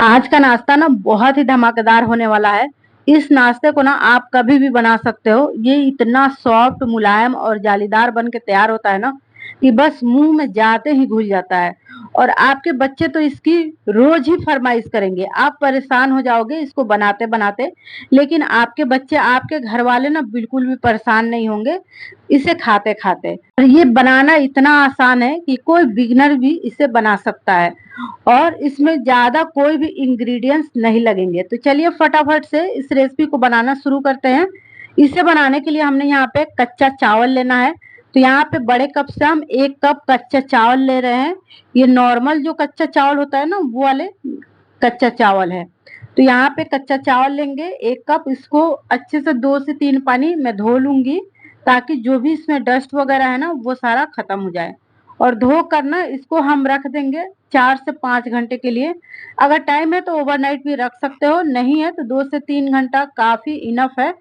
आज का नाश्ता ना बहुत ही धमाकेदार होने वाला है। इस नाश्ते को ना आप कभी भी बना सकते हो। ये इतना सॉफ्ट, मुलायम और जालीदार बन के तैयार होता है ना कि बस मुंह में जाते ही घुल जाता है। और आपके बच्चे तो इसकी रोज ही फरमाइश करेंगे। आप परेशान हो जाओगे इसको बनाते बनाते, लेकिन आपके बच्चे, आपके घर वाले ना बिल्कुल भी परेशान नहीं होंगे इसे खाते खाते। और ये बनाना इतना आसान है कि कोई बिगिनर भी इसे बना सकता है और इसमें ज्यादा कोई भी इंग्रेडिएंट्स नहीं लगेंगे। तो चलिए फटाफट से इस रेसिपी को बनाना शुरू करते हैं। इसे बनाने के लिए हमने यहाँ पे कच्चा चावल लेना है। तो यहाँ पे बड़े कप से हम 1 कप कच्चा चावल ले रहे हैं। ये नॉर्मल जो कच्चा चावल होता है ना, वो वाले कच्चा चावल है। तो यहाँ पे कच्चा चावल लेंगे 1 कप। इसको अच्छे से 2 से 3 पानी में धो लूंगी ताकि जो भी इसमें डस्ट वगैरह है ना वो सारा खत्म हो जाए। और धो कर ना इसको हम रख देंगे 4 से 5 घंटे के लिए। अगर टाइम है तो ओवरनाइट भी रख सकते हो, नहीं है तो 2 से 3 घंटा काफी इनफ है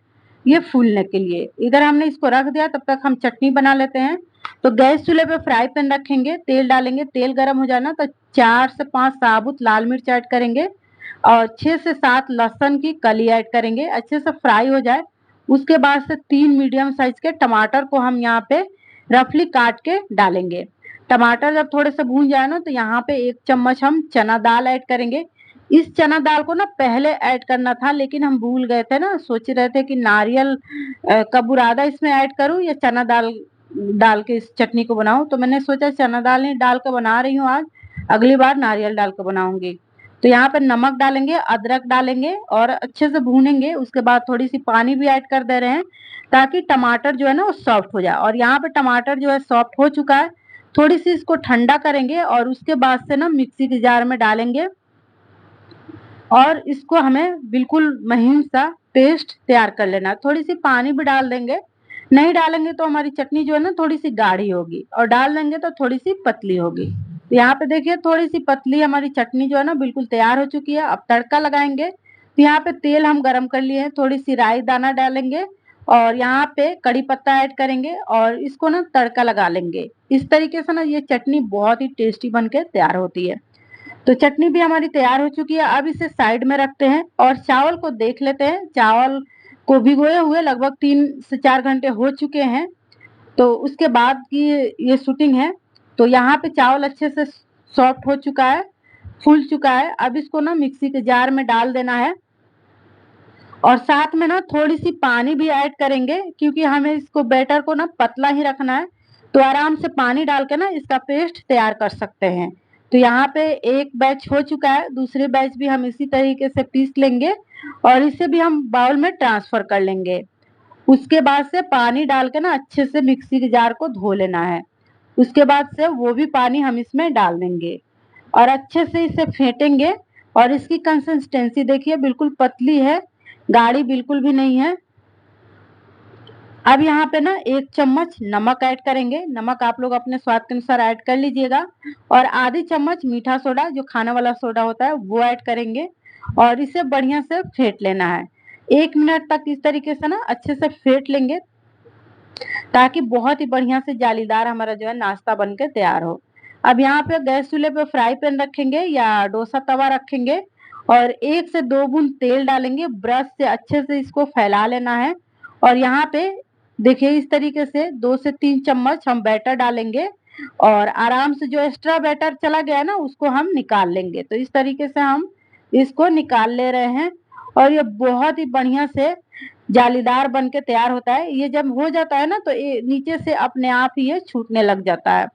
ये फूलने के लिए। इधर हमने इसको रख दिया, तब तक हम चटनी बना लेते हैं। तो गैस चूल्हे पे फ्राई पैन रखेंगे, तेल डालेंगे। तेल गर्म हो जाना तो 4 से 5 साबुत लाल मिर्च ऐड करेंगे और 6 से 7 लहसुन की कली ऐड करेंगे। अच्छे से फ्राई हो जाए उसके बाद से 3 मीडियम साइज के टमाटर को हम यहाँ पे रफली काट के डालेंगे। टमाटर जब थोड़े से भून जाए ना तो यहाँ पे 1 चम्मच हम चना दाल ऐड करेंगे। इस चना दाल को ना पहले ऐड करना था, लेकिन हम भूल गए थे ना, सोच रहे थे कि नारियल का बुरादा इसमें ऐड करूं या चना दाल डाल के इस चटनी को बनाऊं। तो मैंने सोचा चना दाल नहीं डाल के बना रही हूँ आज, अगली बार नारियल डाल के बनाऊंगी। तो यहाँ पे नमक डालेंगे, अदरक डालेंगे और अच्छे से भूनेंगे। उसके बाद थोड़ी सी पानी भी ऐड कर दे रहे हैं ताकि टमाटर जो है ना वो सॉफ्ट हो जाए। और यहाँ पे टमाटर जो है सॉफ्ट हो चुका है। थोड़ी सी इसको ठंडा करेंगे और उसके बाद से ना मिक्सी के जार में डालेंगे और इसको हमें बिल्कुल महीन सा पेस्ट तैयार कर लेना है। थोड़ी सी पानी भी डाल देंगे, नहीं डालेंगे तो हमारी चटनी जो है ना थोड़ी सी गाढ़ी होगी, और डाल देंगे तो थोड़ी सी पतली होगी। तो यहाँ पे देखिए थोड़ी सी पतली हमारी चटनी जो है ना बिल्कुल तैयार हो चुकी है। अब तड़का लगाएंगे। तो यहाँ पे तेल हम गरम कर लिए हैं, थोड़ी सी राई दाना डालेंगे और यहाँ पे कड़ी पत्ता ऐड करेंगे और इसको ना तड़का लगा लेंगे। इस तरीके से ना ये चटनी बहुत ही टेस्टी बन के तैयार होती है। तो चटनी भी हमारी तैयार हो चुकी है। अब इसे साइड में रखते हैं और चावल को देख लेते हैं। चावल को भिगोए हुए लगभग 3 से 4 घंटे हो चुके हैं। तो उसके बाद की ये शूटिंग है। तो यहाँ पे चावल अच्छे से सॉफ्ट हो चुका है, फूल चुका है। अब इसको ना मिक्सी के जार में डाल देना है और साथ में ना थोड़ी सी पानी भी ऐड करेंगे क्योंकि हमें इसको बैटर को ना पतला ही रखना है। तो आराम से पानी डाल के ना इसका पेस्ट तैयार कर सकते हैं। तो यहाँ पे एक बैच हो चुका है, दूसरे बैच भी हम इसी तरीके से पीस लेंगे और इसे भी हम बाउल में ट्रांसफर कर लेंगे। उसके बाद से पानी डाल के ना अच्छे से मिक्सी के जार को धो लेना है। उसके बाद से वो भी पानी हम इसमें डाल देंगे और अच्छे से इसे फेंटेंगे। और इसकी कंसिस्टेंसी देखिए बिल्कुल पतली है, गाढ़ी बिल्कुल भी नहीं है। अब यहाँ पे ना 1 चम्मच नमक ऐड करेंगे। नमक आप लोग अपने स्वाद के अनुसार ऐड कर लीजिएगा। और आधी चम्मच मीठा सोडा, जो खाने वाला सोडा होता है, वो ऐड करेंगे और इसे बढ़िया से फेंट लेना है। 1 मिनट तक इस तरीके से ना अच्छे से फेंट लेंगे ताकि बहुत ही बढ़िया से जालीदार हमारा जो है नाश्ता बन के तैयार हो। अब यहाँ पे गैस चूल्हे पे फ्राई पैन रखेंगे या डोसा तवा रखेंगे और 1 से 2 बूंद तेल डालेंगे। ब्रश से अच्छे से इसको फैला लेना है और यहाँ पे देखिए इस तरीके से 2 से 3 चम्मच हम बैटर डालेंगे और आराम से जो एक्स्ट्रा बैटर चला गया है ना उसको हम निकाल लेंगे। तो इस तरीके से हम इसको निकाल ले रहे हैं और ये बहुत ही बढ़िया से जालीदार बन के तैयार होता है। ये जब हो जाता है ना तो ये नीचे से अपने आप ही ये छूटने लग जाता है।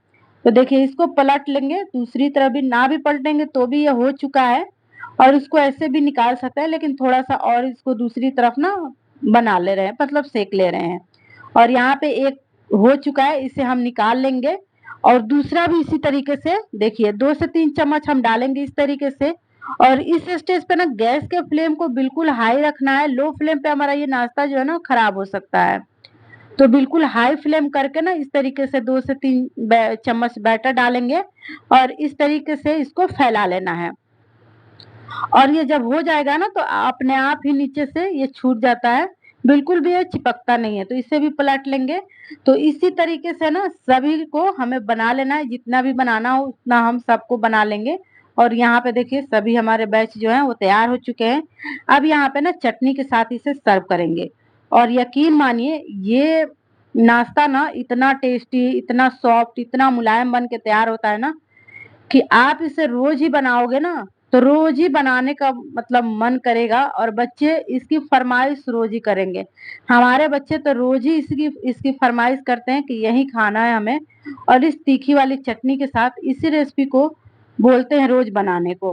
तो देखिए इसको पलट लेंगे, दूसरी तरफ भी ना भी पलटेंगे तो भी ये हो चुका है। और इसको ऐसे भी निकाल सकते हैं, लेकिन थोड़ा सा और इसको दूसरी तरफ ना बना ले रहे हैं, मतलब सेक ले रहे हैं। और यहाँ पे एक हो चुका है, इसे हम निकाल लेंगे और दूसरा भी इसी तरीके से देखिए 2 से 3 चम्मच हम डालेंगे इस तरीके से। और इस स्टेज पे ना गैस के फ्लेम को बिल्कुल हाई रखना है, लो फ्लेम पे हमारा ये नाश्ता जो है ना खराब हो सकता है। तो बिल्कुल हाई फ्लेम करके ना इस तरीके से 2 से 3 चम्मच बैटर डालेंगे और इस तरीके से इसको फैला लेना है। और ये जब हो जाएगा ना तो अपने आप ही नीचे से ये छूट जाता है, बिल्कुल भी ये चिपकता नहीं है। तो इसे भी पलट लेंगे। तो इसी तरीके से ना सभी को हमें बना लेना है, जितना भी बनाना हो उतना हम सबको बना लेंगे और यहाँ पे देखिए सभी हमारे बैच जो है वो तैयार हो चुके हैं। अब यहाँ पे ना चटनी के साथ इसे सर्व करेंगे और यकीन मानिए ये नाश्ता ना इतना टेस्टी, इतना सॉफ्ट, इतना मुलायम बन के तैयार होता है ना कि आप इसे रोज ही बनाओगे ना तो रोज ही बनाने का मतलब मन करेगा और बच्चे इसकी फरमाइश रोज ही करेंगे। हमारे बच्चे तो रोज ही इसकी इसकी फरमाइश करते हैं कि यही खाना है हमें और इस तीखी वाली चटनी के साथ इसी रेसिपी को बोलते हैं रोज बनाने को।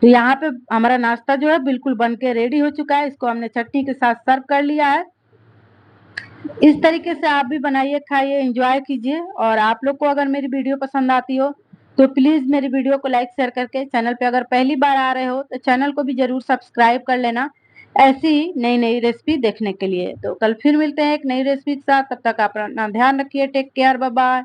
तो यहाँ पे हमारा नाश्ता जो है बिल्कुल बन के रेडी हो चुका है। इसको हमने चटनी के साथ सर्व कर लिया है। इस तरीके से आप भी बनाइए, खाइए, एंजॉय कीजिए। और आप लोग को अगर मेरी वीडियो पसंद आती हो तो प्लीज मेरी वीडियो को लाइक शेयर करके, चैनल पे अगर पहली बार आ रहे हो तो चैनल को भी जरूर सब्सक्राइब कर लेना ऐसी ही नई नई रेसिपी देखने के लिए। तो कल फिर मिलते हैं एक नई रेसिपी के साथ। तब तक आप अपना ध्यान रखिए। Take care, bye bye.